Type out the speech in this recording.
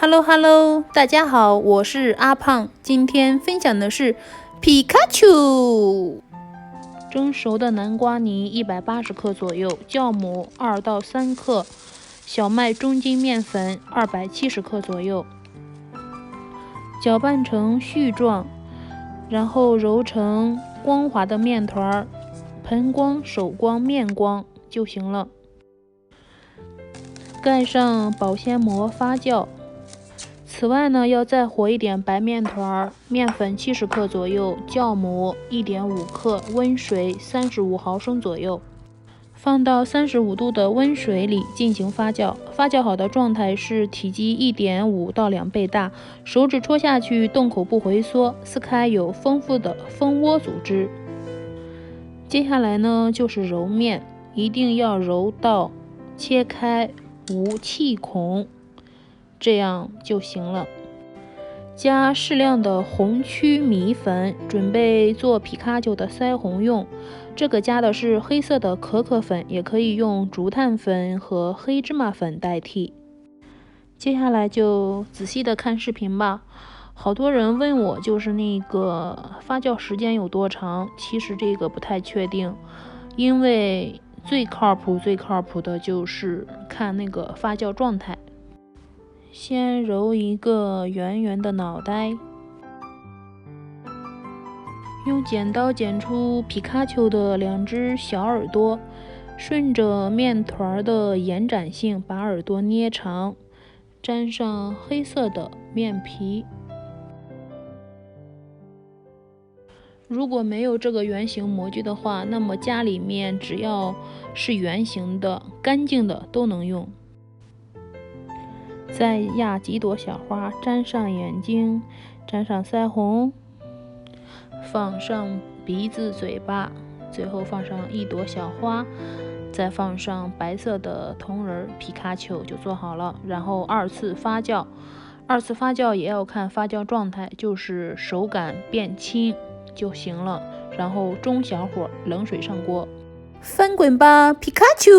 Hello Hello， 大家好，我是阿胖，今天分享的是皮卡丘。蒸熟的南瓜泥180克左右，酵母2到3克，小麦中筋面粉270克左右，搅拌成絮状，然后揉成光滑的面团，盆光、手光、面光就行了。盖上保鲜膜发酵。此外呢，要再和一点白面团，面粉70克左右，酵母1.5克，温水35毫升左右，放到35度的温水里进行发酵。发酵好的状态是体积1.5到2倍大，手指戳下去，洞口不回缩，撕开有丰富的蜂窝组织。接下来呢，就是揉面，一定要揉到切开无气孔，这样就行了。加适量的红曲米粉，准备做皮卡丘的腮红用。这个加的是黑色的可可粉，也可以用竹炭粉和黑芝麻粉代替。接下来就仔细的看视频吧。好多人问我就是那个发酵时间有多长，其实这个不太确定，因为最靠谱的就是看那个发酵状态。先揉一个圆圆的脑袋，用剪刀剪出皮卡丘的2只小耳朵，顺着面团的延展性把耳朵捏长，沾上黑色的面皮。如果没有这个圆形模具的话，那么家里面只要是圆形的、干净的都能用。再压几朵小花，粘上眼睛，粘上腮红，放上鼻子、嘴巴，最后放上1朵小花，再放上白色的铜人皮卡丘就做好了。然后2次发酵，也要看发酵状态，就是手感变轻就行了。然后中小火冷水上锅，翻滚吧皮卡丘！